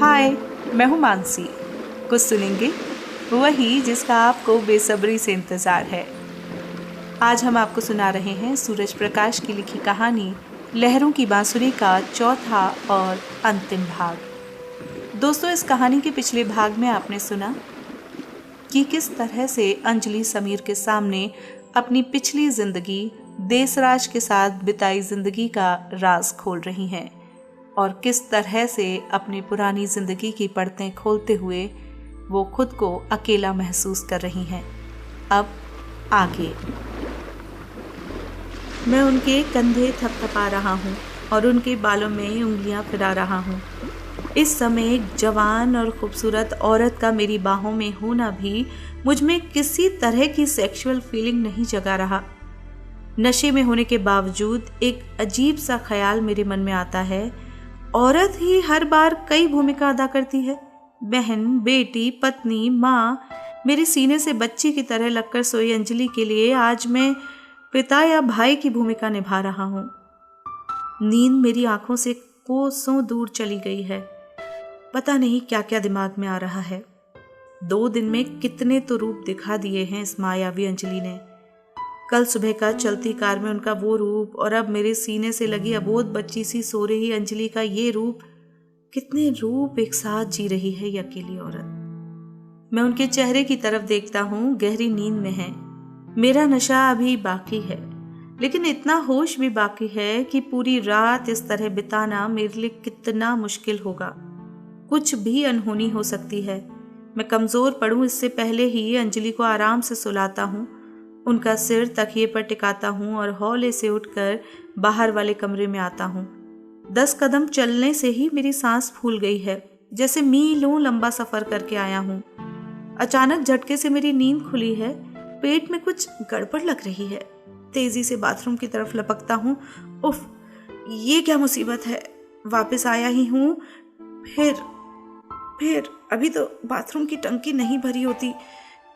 हाय, मैं हूँ मानसी। कुछ सुनेंगे वही जिसका आपको बेसब्री से इंतज़ार है। आज हम आपको सुना रहे हैं सूरज प्रकाश की लिखी कहानी लहरों की बांसुरी का चौथा और अंतिम भाग। दोस्तों, इस कहानी के पिछले भाग में आपने सुना कि किस तरह से अंजलि समीर के सामने अपनी पिछली जिंदगी देसराज के साथ बिताई जिंदगी का राज खोल रही हैं और किस तरह से अपनी पुरानी जिंदगी की परतें खोलते हुए वो खुद को अकेला महसूस कर रही हैं। अब आगे मैं उनके कंधे थपथपा रहा हूँ और उनके बालों में उंगलियां फिरा रहा हूँ। इस समय एक जवान और खूबसूरत औरत का मेरी बाहों में होना भी मुझ में किसी तरह की सेक्सुअल फीलिंग नहीं जगा रहा। नशे में होने के बावजूद एक अजीब सा ख्याल मेरे मन में आता है, औरत ही हर बार कई भूमिका अदा करती है। बहन, बेटी, पत्नी, माँ। मेरे सीने से बच्ची की तरह लगकर सोई अंजलि के लिए आज मैं पिता या भाई की भूमिका निभा रहा हूँ। नींद मेरी आंखों से कोसों दूर चली गई है। पता नहीं क्या क्या दिमाग में आ रहा है। 2 दिन में कितने तो रूप दिखा दिए हैं इस मायावी अंजलि ने। कल सुबह का चलती कार में उनका वो रूप और अब मेरे सीने से लगी अबोध बच्ची सी सो रही अंजलि का ये रूप। कितने रूप एक साथ जी रही है ये अकेली औरत। मैं उनके चेहरे की तरफ देखता हूँ, गहरी नींद में है। मेरा नशा अभी बाकी है, लेकिन इतना होश भी बाकी है कि पूरी रात इस तरह बिताना मेरे लिए कितना मुश्किल होगा। कुछ भी अनहोनी हो सकती है। मैं कमजोर पड़ूं इससे पहले ही अंजलि को आराम से सुलाता हूँ, उनका सिर तकिए पर टिकाता हूँ और हौले से उठकर बाहर वाले कमरे में आता हूँ। 10 कदम चलने से ही मेरी सांस फूल गई है, जैसे मीलों लंबा सफर करके आया हूँ। अचानक झटके से मेरी नींद खुली है। पेट में कुछ गड़बड़ लग रही है। तेजी से बाथरूम की तरफ लपकता हूँ। उफ, ये क्या मुसीबत है। वापस आया ही हूँ, फिर अभी तो बाथरूम की टंकी नहीं भरी होती।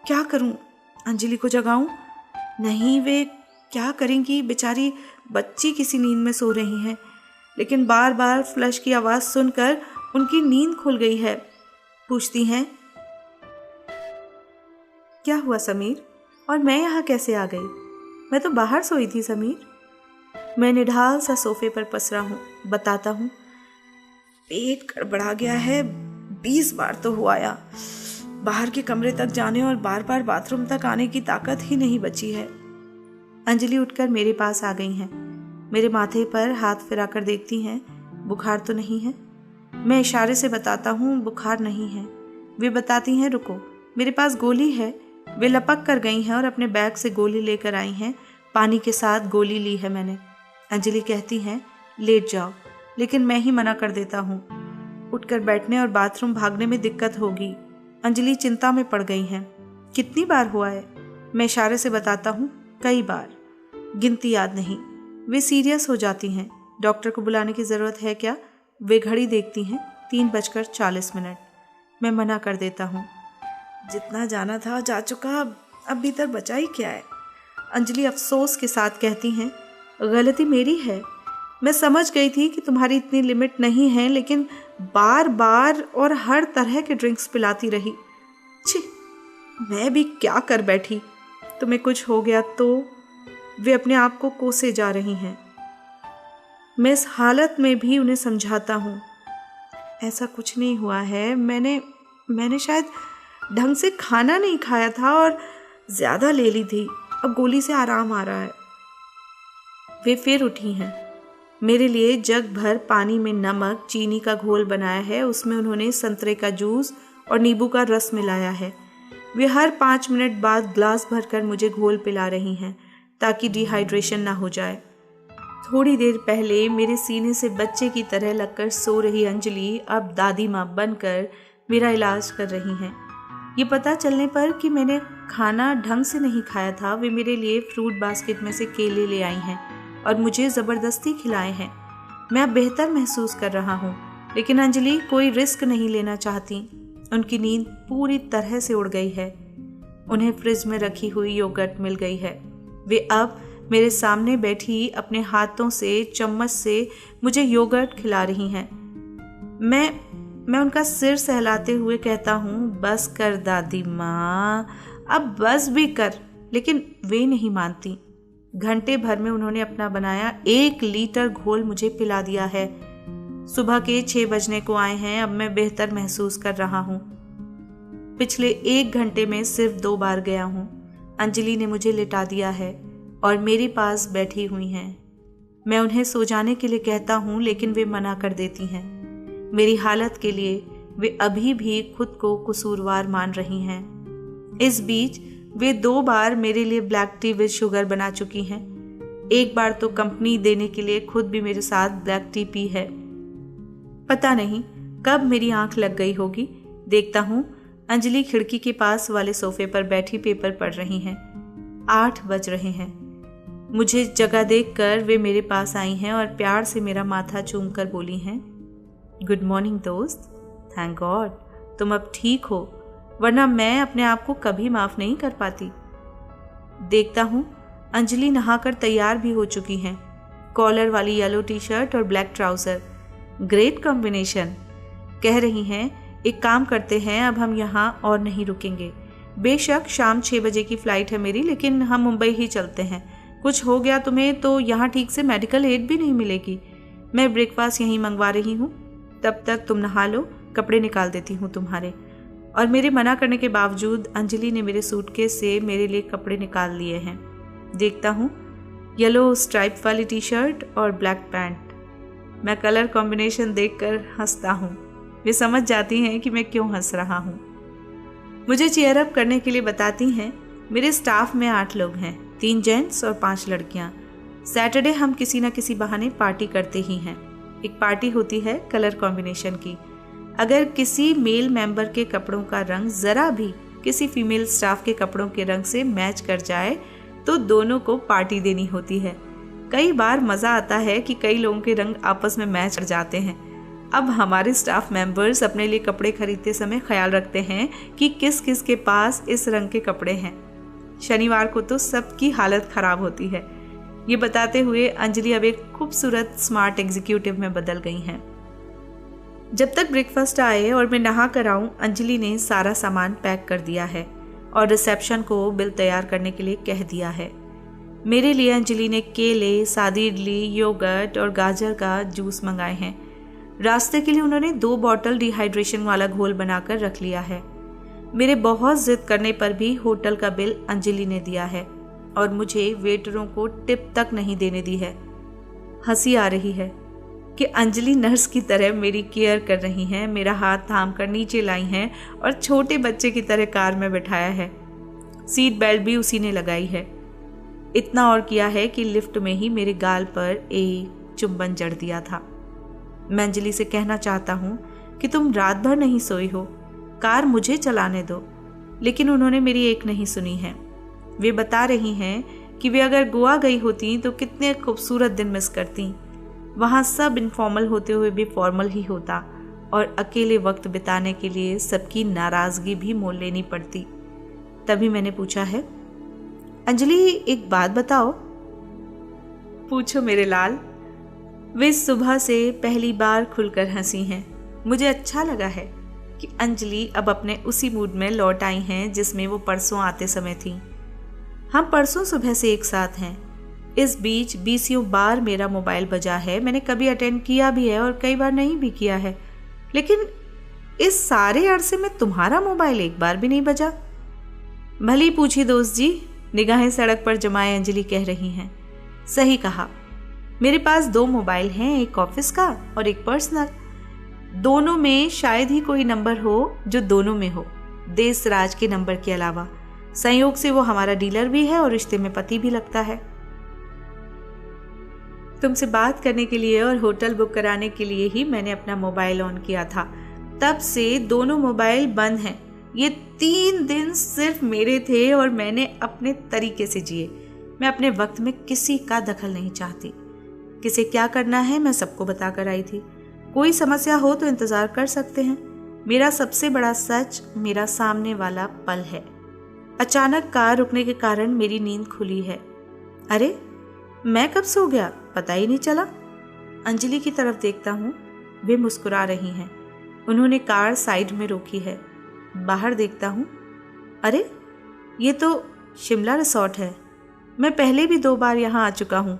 क्या करूँ? अंजलि को जगाऊं? नहीं, वे क्या करेंगी? बेचारी बच्ची किसी नींद में सो रही हैं। लेकिन बार बार फ्लश की आवाज़ सुनकर उनकी नींद खुल गई है। पूछती हैं, क्या हुआ समीर? और मैं यहाँ कैसे आ गई? मैं तो बाहर सोई थी समीर। मैं निढाल सा सोफे पर पसरा हूँ। बताता हूँ, पेट गड़बड़ा गया है। 20 बार तो हो आया। बाहर के कमरे तक जाने और बार बार बाथरूम तक आने की ताकत ही नहीं बची है। अंजलि उठकर मेरे पास आ गई हैं। मेरे माथे पर हाथ फिराकर देखती हैं, बुखार तो नहीं है? मैं इशारे से बताता हूँ बुखार नहीं है। वे बताती हैं, रुको, मेरे पास गोली है। वे लपक कर गई हैं और अपने बैग से गोली लेकर आई हैं। पानी के साथ गोली ली है मैंने। अंजलि कहती हैं, लेट जाओ, लेकिन मैं ही मना कर देता हूँ। उठकर बैठने और बाथरूम भागने में दिक्कत होगी। अंजलि चिंता में पड़ गई हैं। कितनी बार हुआ है? मैं इशारे से बताता हूँ, कई बार, गिनती याद नहीं। वे सीरियस हो जाती हैं। डॉक्टर को बुलाने की ज़रूरत है क्या? वे घड़ी देखती हैं, 3:40। मैं मना कर देता हूँ। जितना जाना था जा चुका, अब भीतर बचा ही क्या है? अंजलि अफसोस के साथ कहती हैं, गलती मेरी है। मैं समझ गई थी कि तुम्हारी इतनी लिमिट नहीं है, लेकिन बार बार और हर तरह के ड्रिंक्स पिलाती रही। छी, मैं भी क्या कर बैठी। तुम्हें कुछ हो गया तो? वे अपने आप को कोसे जा रही हैं। मैं इस हालत में भी उन्हें समझाता हूँ, ऐसा कुछ नहीं हुआ है। मैंने शायद ढंग से खाना नहीं खाया था और ज़्यादा ले ली थी। अब गोली से आराम आ रहा है। वे फिर उठी हैं। मेरे लिए जग भर पानी में नमक, चीनी का घोल बनाया है। उसमें उन्होंने संतरे का जूस और नींबू का रस मिलाया है। वे हर 5 मिनट बाद ग्लास भरकर मुझे घोल पिला रही हैं ताकि डिहाइड्रेशन ना हो जाए। थोड़ी देर पहले मेरे सीने से बच्चे की तरह लगकर सो रही अंजलि अब दादी माँ बनकर मेरा इलाज कर रही हैं। ये पता चलने पर कि मैंने खाना ढंग से नहीं खाया था, वे मेरे लिए फ्रूट बास्केट में से केले ले आई हैं और मुझे ज़बरदस्ती खिलाए हैं। मैं अब बेहतर महसूस कर रहा हूँ, लेकिन अंजलि कोई रिस्क नहीं लेना चाहती। उनकी नींद पूरी तरह से उड़ गई है। उन्हें फ्रिज में रखी हुई योगर्ट मिल गई है। वे अब मेरे सामने बैठी अपने हाथों से चम्मच से मुझे योगर्ट खिला रही हैं। मैं उनका सिर सहलाते हुए कहता हूँ, बस कर दादी माँ, अब बस भी कर। लेकिन वे नहीं मानती। घंटे भर में उन्होंने अपना बनाया 1 लीटर घोल मुझे पिला दिया है। सुबह के 6 बजने को आए हैं। अब मैं बेहतर महसूस कर रहा हूँ। पिछले 1 घंटे में सिर्फ 2 बार गया हूँ। अंजलि ने मुझे लिटा दिया है और मेरे पास बैठी हुई हैं। मैं उन्हें सो जाने के लिए कहता हूँ, लेकिन वे मना कर देती हैं। मेरी हालत के लिए वे अभी भी खुद को कसूरवार मान रही हैं। इस बीच वे 2 बार मेरे लिए ब्लैक टी विद शुगर बना चुकी हैं। 1 बार तो कंपनी देने के लिए खुद भी मेरे साथ ब्लैक टी पी है। पता नहीं कब मेरी आंख लग गई होगी। देखता हूँ अंजलि खिड़की के पास वाले सोफे पर बैठी पेपर पढ़ रही हैं। 8 बज रहे हैं। मुझे जगह देखकर वे मेरे पास आई हैं और प्यार से मेरा माथा चूमकर बोली हैं, गुड मॉर्निंग दोस्त, थैंक गॉड तुम अब ठीक हो, वरना मैं अपने आप को कभी माफ नहीं कर पाती। देखता हूँ अंजलि नहाकर तैयार भी हो चुकी हैं। कॉलर वाली येलो टी शर्ट और ब्लैक ट्राउजर, ग्रेट कॉम्बिनेशन। कह रही हैं, एक काम करते हैं, अब हम यहाँ और नहीं रुकेंगे। बेशक शाम 6 बजे की फ़्लाइट है मेरी, लेकिन हम मुंबई ही चलते हैं। कुछ हो गया तुम्हें तो यहाँ ठीक से मेडिकल एड भी नहीं मिलेगी। मैं ब्रेकफास्ट यहीं मंगवा रही हूँ, तब तक तुम नहा लो, कपड़े निकाल देती हूँ तुम्हारे। और मेरे मना करने के बावजूद अंजलि ने मेरे सूटकेस से मेरे लिए कपड़े निकाल लिए हैं। देखता हूँ येलो स्ट्राइप वाली टी शर्ट और ब्लैक पैंट। मैं कलर कॉम्बिनेशन देखकर हंसता हूँ। वे समझ जाती हैं कि मैं क्यों हंस रहा हूँ। मुझे चीयर अप करने के लिए बताती हैं। मेरे स्टाफ में 8 लोग हैं, 3 जेंट्स और 5 लड़कियाँ। सैटरडे हम किसी न किसी बहाने पार्टी करते ही हैं। एक पार्टी होती है कलर कॉम्बिनेशन की। अगर किसी मेल मेंबर के कपड़ों का रंग ज़रा भी किसी फीमेल स्टाफ के कपड़ों के रंग से मैच कर जाए तो दोनों को पार्टी देनी होती है। कई बार मज़ा आता है कि कई लोगों के रंग आपस में मैच कर जाते हैं। अब हमारे स्टाफ मेंबर्स अपने लिए कपड़े खरीदते समय ख्याल रखते हैं कि किस किस के पास इस रंग के कपड़े हैं। शनिवार को तो सबकी हालत ख़राब होती है। ये बताते हुए अंजलि अब एक खूबसूरत स्मार्ट एग्जीक्यूटिव में बदल गई हैं। जब तक ब्रेकफास्ट आए और मैं नहा कर आऊँ, अंजलि ने सारा सामान पैक कर दिया है और रिसेप्शन को बिल तैयार करने के लिए कह दिया है। मेरे लिए अंजलि ने केले, सादी इडली, योगर्ट और गाजर का जूस मंगाए हैं। रास्ते के लिए उन्होंने 2 बॉटल डिहाइड्रेशन वाला घोल बनाकर रख लिया है। मेरे बहुत जिद करने पर भी होटल का बिल अंजलि ने दिया है और मुझे वेटरों को टिप तक नहीं देने दी है। हंसी आ रही है कि अंजलि नर्स की तरह मेरी केयर कर रही हैं, मेरा हाथ थाम कर नीचे लाई हैं और छोटे बच्चे की तरह कार में बिठाया है। सीट बेल्ट भी उसी ने लगाई है। इतना और किया है कि लिफ्ट में ही मेरे गाल पर एक चुंबन जड़ दिया था। मैं अंजलि से कहना चाहता हूँ कि तुम रात भर नहीं सोई हो, कार मुझे चलाने दो, लेकिन उन्होंने मेरी एक नहीं सुनी है। वे बता रही हैं कि वे अगर गोवा गई होती तो कितने खूबसूरत दिन मिस करती। वहाँ सब इनफॉर्मल होते हुए भी फॉर्मल ही होता और अकेले वक्त बिताने के लिए सबकी नाराज़गी भी मोल लेनी पड़ती। तभी मैंने पूछा है, अंजलि एक बात बताओ। पूछो मेरे लाल। वे सुबह से पहली बार खुलकर हंसी हैं। मुझे अच्छा लगा है कि अंजलि अब अपने उसी मूड में लौट आई हैं जिसमें वो परसों आते समय थी। हम परसों सुबह से एक साथ हैं। इस बीच 20 बार मेरा मोबाइल बजा है। मैंने कभी अटेंड किया भी है और कई बार नहीं भी किया है, लेकिन इस सारे अरसे में तुम्हारा मोबाइल एक बार भी नहीं बजा। भली पूछी दोस्त जी, निगाहें सड़क पर जमाए अंजलि कह रही हैं। सही कहा, मेरे पास 2 मोबाइल हैं, एक ऑफिस का और एक पर्सनल। दोनों में शायद ही कोई नंबर हो जो दोनों में हो, देश राज के नंबर के अलावा। संयोग से वो हमारा डीलर भी है और रिश्ते में पति भी लगता है। तुमसे बात करने के लिए और होटल बुक कराने के लिए ही मैंने अपना मोबाइल ऑन किया था। तब से दोनों मोबाइल बंद हैं। ये 3 दिन सिर्फ मेरे थे और मैंने अपने तरीके से जिए। मैं अपने वक्त में किसी का दखल नहीं चाहती। किसे क्या करना है मैं सबको बताकर आई थी। कोई समस्या हो तो इंतजार कर सकते हैं। मेरा सबसे बड़ा सच मेरा सामने वाला पल है। अचानक कार रुकने के कारण मेरी नींद खुली है। अरे मैं कब सो गया, पता ही नहीं चला। अंजलि की तरफ देखता हूँ। वे मुस्कुरा रही हैं। उन्होंने कार साइड में रोकी है। बाहर देखता हूँ, अरे ये तो शिमला रिसॉर्ट है। मैं पहले भी 2 बार यहाँ आ चुका हूँ।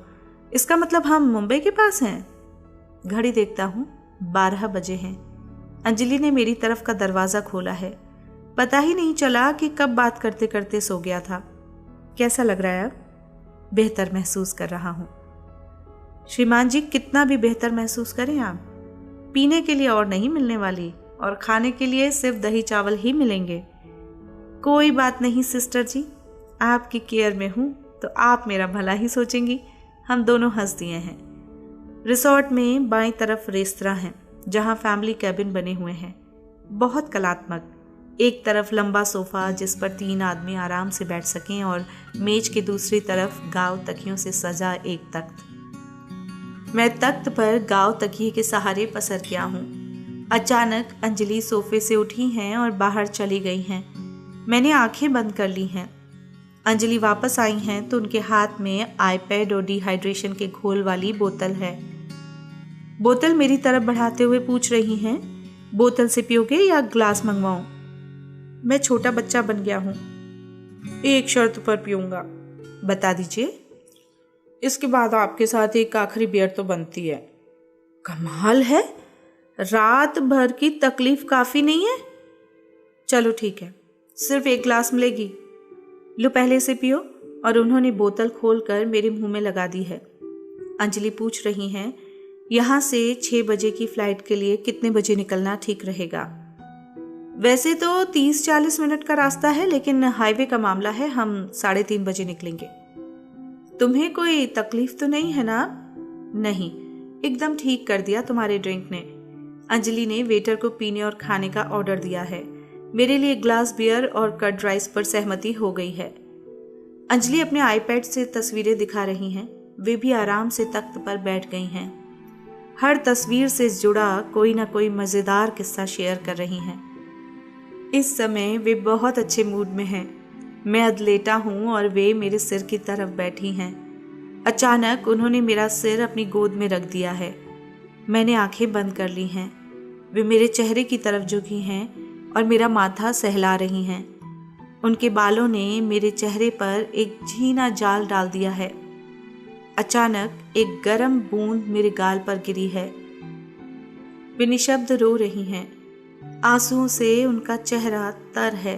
इसका मतलब हम मुंबई के पास हैं। घड़ी देखता हूँ, 12 बजे हैं। अंजलि ने मेरी तरफ का दरवाज़ा खोला है। पता ही नहीं चला कि कब बात करते करते सो गया था। कैसा लग रहा है अब? बेहतर महसूस कर रहा हूँ। श्रीमान जी, कितना भी बेहतर महसूस करें आप, पीने के लिए और नहीं मिलने वाली, और खाने के लिए सिर्फ दही चावल ही मिलेंगे। कोई बात नहीं सिस्टर जी, आपकी केयर में हूँ तो आप मेरा भला ही सोचेंगी। हम दोनों हंस दिए हैं। रिसॉर्ट में बाईं तरफ रेस्तरां है जहाँ फैमिली कैबिन बने हुए हैं, बहुत कलात्मक। एक तरफ लंबा सोफा जिस पर 3 आदमी आराम से बैठ सकें, और मेज की दूसरी तरफ गाव तकियों से सजा एक तख्त। मैं तख्त पर गाव तकिए के सहारे पसर गया हूँ। अचानक अंजलि सोफे से उठी हैं और बाहर चली गई हैं। मैंने आंखें बंद कर ली हैं। अंजलि वापस आई हैं तो उनके हाथ में आईपैड और डिहाइड्रेशन के घोल वाली बोतल है। बोतल मेरी तरफ बढ़ाते हुए पूछ रही हैं, बोतल से पियोगे या ग्लास मंगवाऊं? मैं छोटा बच्चा बन गया हूं। एक शर्त पर पीऊंगा। बता दीजिए। इसके बाद आपके साथ एक आखिरी बियर तो बनती है। कमाल है, रात भर की तकलीफ काफी नहीं है? चलो ठीक है, सिर्फ 1 ग्लास मिलेगी। लो पहले से पियो। और उन्होंने बोतल खोलकर मेरे मुंह में लगा दी है। अंजलि पूछ रही हैं, यहाँ से 6 बजे की फ्लाइट के लिए कितने बजे निकलना ठीक रहेगा? वैसे तो 30-40 मिनट का रास्ता है, लेकिन हाईवे का मामला है, हम 3:30 बजे निकलेंगे। तुम्हें कोई तकलीफ तो नहीं है ना? नहीं, एकदम ठीक कर दिया तुम्हारे ड्रिंक ने। अंजलि ने वेटर को पीने और खाने का ऑर्डर दिया है। मेरे लिए ग्लास बियर और कट राइस पर सहमति हो गई है। अंजलि अपने आईपैड से तस्वीरें दिखा रही हैं। वे भी आराम से तख्त पर बैठ गई हैं। हर तस्वीर से जुड़ा कोई ना कोई मज़ेदार किस्सा शेयर कर रही हैं। इस समय वे बहुत अच्छे मूड में हैं। मैं अधलेटा हूँ और वे मेरे सिर की तरफ बैठी हैं। अचानक उन्होंने मेरा सिर अपनी गोद में रख दिया है। मैंने आंखें बंद कर ली हैं। वे मेरे चेहरे की तरफ झुकी हैं और मेरा माथा सहला रही हैं। उनके बालों ने मेरे चेहरे पर एक झीना जाल डाल दिया है। अचानक एक गर्म बूंद मेरे गाल पर गिरी है। वे निशब्द रो रही हैं। आंसुओं से उनका चेहरा तर है।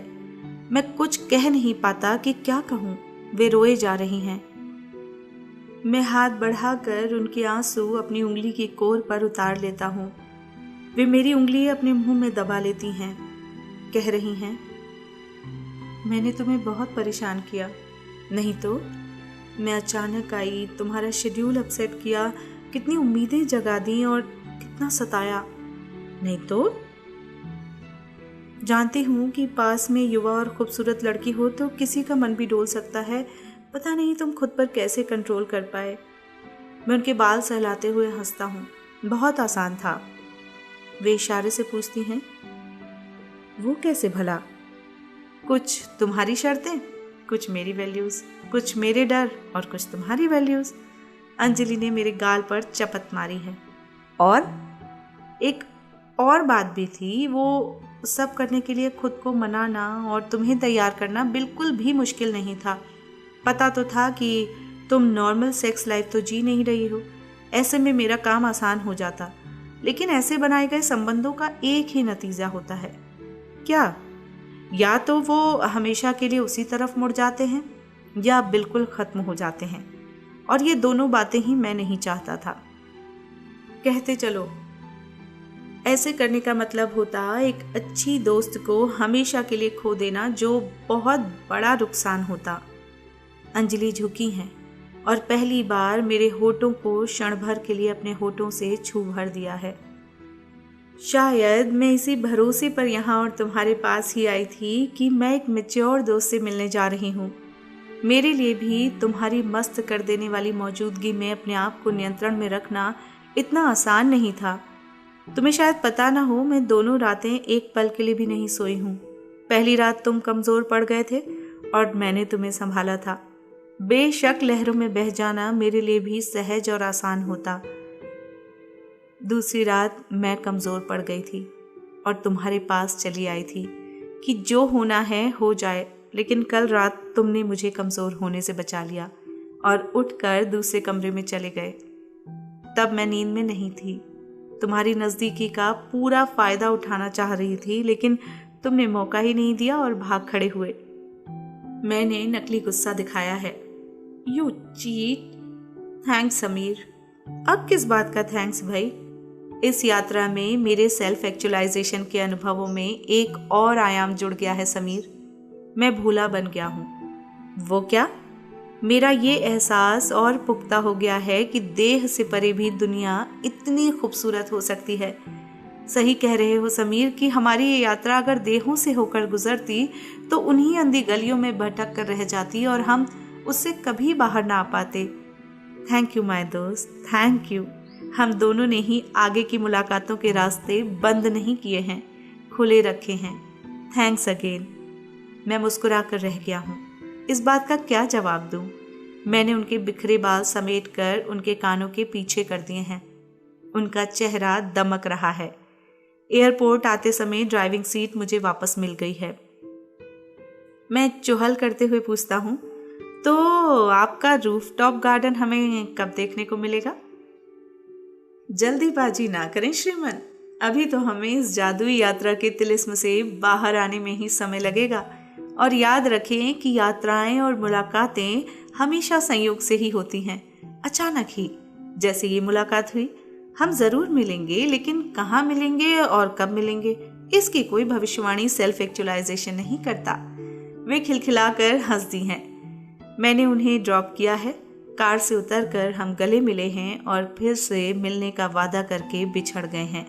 मैं कुछ कह नहीं पाता कि क्या कहूँ। वे रोए जा रही हैं। मैं हाथ बढ़ाकर उनके आंसू अपनी उंगली की कोर पर उतार लेता हूँ। वे मेरी उंगली अपने मुंह में दबा लेती हैं। कह रही हैं, मैंने तुम्हें बहुत परेशान किया, नहीं तो? मैं अचानक आई, तुम्हारा शेड्यूल अपसेट किया, कितनी उम्मीदें जगा दी और कितना सताया, नहीं तो? जानती हूँ कि पास में युवा और खूबसूरत लड़की हो तो किसी का मन भी डोल सकता है। पता नहीं तुम खुद पर कैसे कंट्रोल कर पाए। मैं उनके बाल सहलाते हुए हंसता हूँ। बहुत आसान था। वे इशारे से पूछती हैं, वो कैसे भला? कुछ तुम्हारी शर्तें, कुछ मेरी वैल्यूज़, कुछ मेरे डर और कुछ तुम्हारी वैल्यूज़। अंजलि ने मेरे गाल पर चपत मारी है। और एक और बात भी थी, वो सब करने के लिए खुद को मनाना और तुम्हें तैयार करना बिल्कुल भी मुश्किल नहीं था। पता तो था कि तुम नॉर्मल सेक्स लाइफ तो जी नहीं रही हो। ऐसे में मेरा काम आसान हो जाता। लेकिन ऐसे बनाए गए संबंधों का एक ही नतीजा होता है। क्या? या तो वो हमेशा के लिए उसी तरफ मुड़ जाते हैं या बिल्कुल ख़त्म हो जाते हैं। और ये दोनों बातें ही मैं नहीं चाहता था। कहते चलो, ऐसे करने का मतलब होता एक अच्छी दोस्त को हमेशा के लिए खो देना, जो बहुत बड़ा नुकसान होता। अंजलि झुकी हैं और पहली बार मेरे होठों को क्षण भर के लिए अपने होठों से छू भर दिया है। शायद मैं इसी भरोसे पर यहाँ और तुम्हारे पास ही आई थी कि मैं एक मैच्योर दोस्त से मिलने जा रही हूँ। मेरे लिए भी तुम्हारी मस्त कर देने वाली मौजूदगी में अपने आप को नियंत्रण में रखना इतना आसान नहीं था। तुम्हें शायद पता ना हो, मैं दोनों रातें एक पल के लिए भी नहीं सोई हूँ। पहली रात तुम कमज़ोर पड़ गए थे और मैंने तुम्हें संभाला था। बेशक लहरों में बह जाना मेरे लिए भी सहज और आसान होता। दूसरी रात मैं कमज़ोर पड़ गई थी। और तुम्हारे पास चली आई थी कि जो होना है हो जाए, लेकिन कल रात तुमने मुझे कमज़ोर होने से बचा लिया और उठकर दूसरे कमरे में चले गए। तब मैं नींद में नहीं थी, तुम्हारी नज़दीकी का पूरा फ़ायदा उठाना चाह रही थी, लेकिन तुमने मौका ही नहीं दिया और भाग खड़े हुए। मैंने नकली गुस्सा दिखाया है। You cheat. थैंक्स समीर। अब किस बात का थैंक्स भाई? इस यात्रा में मेरे सेल्फ एक्चुअलाइजेशन के अनुभवों में एक और आयाम जुड़ गया है समीर। मैं भूला बन गया हूँ। वो क्या? मेरा ये एहसास और पुख्ता हो गया है कि देह से परे भी दुनिया इतनी खूबसूरत हो सकती है। सही कह रहे हो समीर कि हमारी ये यात्रा अगर देहों से होकर गुजरती तो उन्हीं अंधी गलियों में भटक कर रह जाती और हम उससे कभी बाहर ना आ पाते। थैंक यू माय दोस्त, थैंक यू। हम दोनों ने ही आगे की मुलाकातों के रास्ते बंद नहीं किए हैं, खुले रखे हैं। Thanks again. मैं मुस्कुरा कर रह गया हूँ। इस बात का क्या जवाब दूँ? मैंने उनके बिखरे बाल समेटकर उनके कानों के पीछे कर दिए हैं। उनका चेहरा दमक रहा है। एयरपोर्ट आते समय ड्राइविंग सीट मुझे वापस मिल गई है। मैं चुहल करते हुए पूछता हूँ, तो आपका रूफटॉप गार्डन हमें कब देखने को मिलेगा? जल्दीबाजी ना करें श्रीमान, अभी तो हमें इस जादुई यात्रा के तिलिस्म से बाहर आने में ही समय लगेगा। और याद रखें कि यात्राएं और मुलाकातें हमेशा संयोग से ही होती हैं, अचानक ही। जैसे ये मुलाकात हुई, हम ज़रूर मिलेंगे, लेकिन कहाँ मिलेंगे और कब मिलेंगे इसकी कोई भविष्यवाणी सेल्फ एक्चुअलाइजेशन नहीं करता। वे खिलखिलाकर हंस दी हैं। मैंने उन्हें ड्रॉप किया है। कार से उतरकर हम गले मिले हैं और फिर से मिलने का वादा करके बिछड़ गए हैं।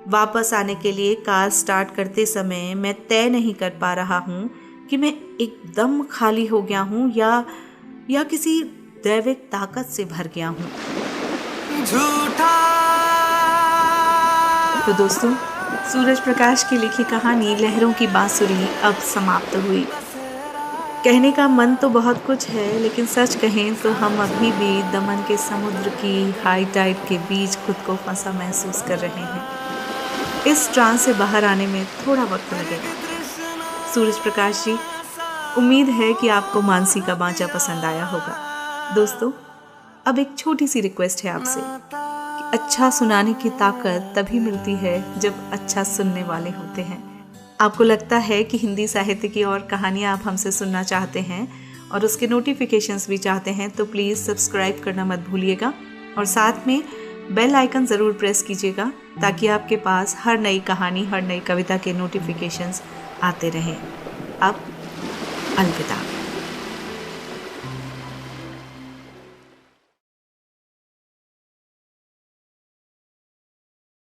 वापस आने के लिए कार स्टार्ट करते समय मैं तय नहीं कर पा रहा हूँ कि मैं एकदम खाली हो गया हूँ या किसी दैविक ताकत से भर गया हूँ। तो दोस्तों, सूरज प्रकाश की लिखी कहानी लहरों की बांसुरी अब समाप्त हुई। कहने का मन तो बहुत कुछ है, लेकिन सच कहें तो हम अभी भी दमन के समुद्र की हाई टाइड के बीच खुद को फंसा महसूस कर रहे हैं। इस ट्रांस से बाहर आने में थोड़ा वक्त लगेगा। सूरज प्रकाश जी, उम्मीद है कि आपको मानसी का बांचा पसंद आया होगा। दोस्तों, अब एक छोटी सी रिक्वेस्ट है आपसे कि अच्छा सुनाने की ताकत तभी मिलती है जब अच्छा सुनने वाले होते हैं। आपको लगता है कि हिंदी साहित्य की और कहानियाँ आप हमसे सुनना चाहते हैं और उसके नोटिफिकेशंस भी चाहते हैं, तो प्लीज़ सब्सक्राइब करना मत भूलिएगा और साथ में बेल आइकन ज़रूर प्रेस कीजिएगा ताकि आपके पास हर नई कहानी, हर नई कविता के नोटिफिकेशंस आते रहें। अब अलविदा।